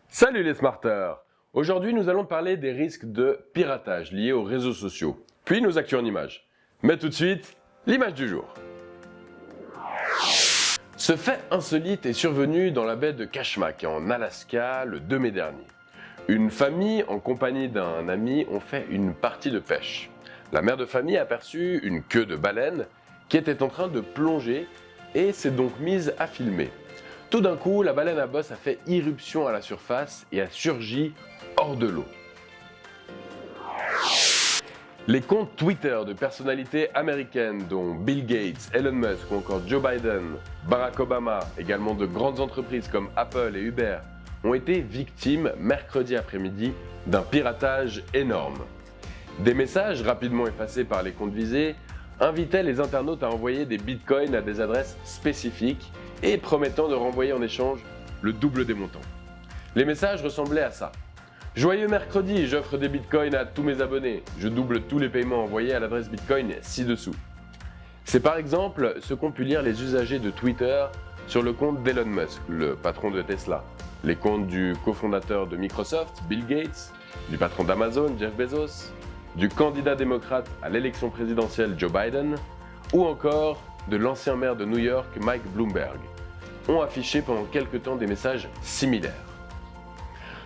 Salut les smarters! Aujourd'hui, nous allons parler des risques de piratage liés aux réseaux sociaux, puis nos actus en images. Mais tout de suite, l'image du jour. Ce fait insolite est survenu dans la baie de Kashmak, en Alaska, le 2 mai dernier. Une famille, en compagnie d'un ami, ont fait une partie de pêche. La mère de famille a aperçu une queue de baleine qui était en train de plonger et s'est donc mise à filmer. Tout d'un coup, la baleine à bosse a fait irruption à la surface et a surgi hors de l'eau. Les comptes Twitter de personnalités américaines dont Bill Gates, Elon Musk ou encore Joe Biden, Barack Obama, également de grandes entreprises comme Apple et Uber, ont été victimes mercredi après-midi d'un piratage énorme. Des messages rapidement effacés par les comptes visés invitaient les internautes à envoyer des bitcoins à des adresses spécifiques et promettant de renvoyer en échange le double des montants. Les messages ressemblaient à ça. Joyeux mercredi, j'offre des bitcoins à tous mes abonnés. Je double tous les paiements envoyés à l'adresse bitcoin ci-dessous. C'est par exemple ce qu'ont pu lire les usagers de Twitter sur le compte d'Elon Musk, le patron de Tesla, les comptes du cofondateur de Microsoft, Bill Gates, du patron d'Amazon, Jeff Bezos, du candidat démocrate à l'élection présidentielle Joe Biden, ou encore de l'ancien maire de New York, Mike Bloomberg, ont affiché pendant quelques temps des messages similaires.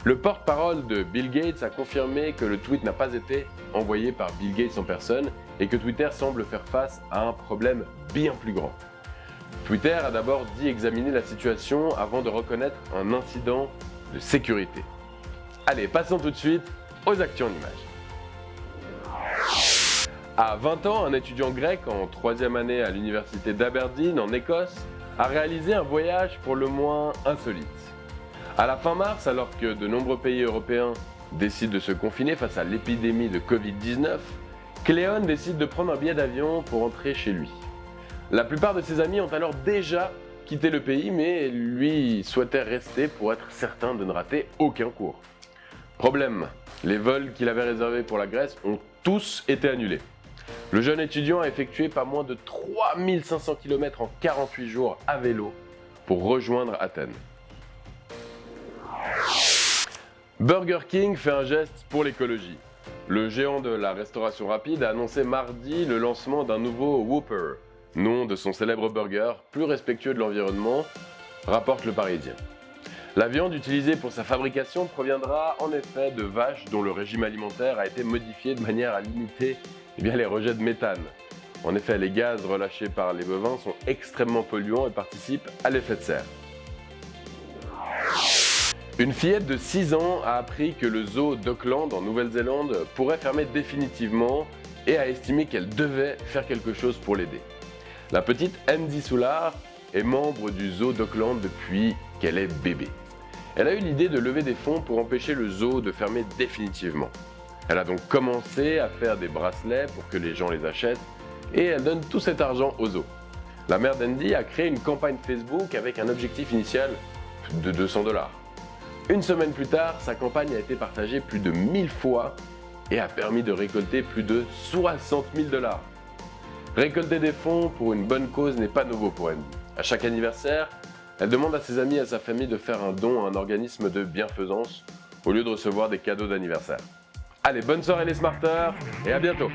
Le porte-parole de Bill Gates a confirmé que le tweet n'a pas été envoyé par Bill Gates en personne et que Twitter semble faire face à un problème bien plus grand. Twitter a d'abord dit examiner la situation avant de reconnaître un incident de sécurité. Allez, passons tout de suite aux actus en images. À 20 ans, un étudiant grec en 3e année à l'université d'Aberdeen en Écosse a réalisé un voyage pour le moins insolite. À la fin mars, alors que de nombreux pays européens décident de se confiner face à l'épidémie de Covid-19, Cléon décide de prendre un billet d'avion pour rentrer chez lui. La plupart de ses amis ont alors déjà quitté le pays, mais lui souhaitait rester pour être certain de ne rater aucun cours. Problème, les vols qu'il avait réservés pour la Grèce ont tous été annulés. Le jeune étudiant a effectué pas moins de 3500 km en 48 jours à vélo pour rejoindre Athènes. Burger King fait un geste pour l'écologie. Le géant de la restauration rapide a annoncé mardi le lancement d'un nouveau Whopper, nom de son célèbre burger plus respectueux de l'environnement, rapporte le Parisien. La viande utilisée pour sa fabrication proviendra en effet de vaches dont le régime alimentaire a été modifié de manière à limiter les rejets de méthane. En effet, les gaz relâchés par les bovins sont extrêmement polluants et participent à l'effet de serre. Une fillette de 6 ans a appris que le zoo d'Auckland en Nouvelle-Zélande pourrait fermer définitivement et a estimé qu'elle devait faire quelque chose pour l'aider. La petite Andy Soulard est membre du zoo d'Auckland depuis qu'elle est bébé. Elle a eu l'idée de lever des fonds pour empêcher le zoo de fermer définitivement. Elle a donc commencé à faire des bracelets pour que les gens les achètent et elle donne tout cet argent au zoo. La mère d'Andy a créé une campagne Facebook avec un objectif initial de 200 $. Une semaine plus tard, sa campagne a été partagée plus de 1000 fois et a permis de récolter plus de 60 000 $. Récolter des fonds pour une bonne cause n'est pas nouveau pour Andy. À chaque anniversaire, elle demande à ses amis et à sa famille de faire un don à un organisme de bienfaisance au lieu de recevoir des cadeaux d'anniversaire. Allez, bonne soirée les smarters et à bientôt!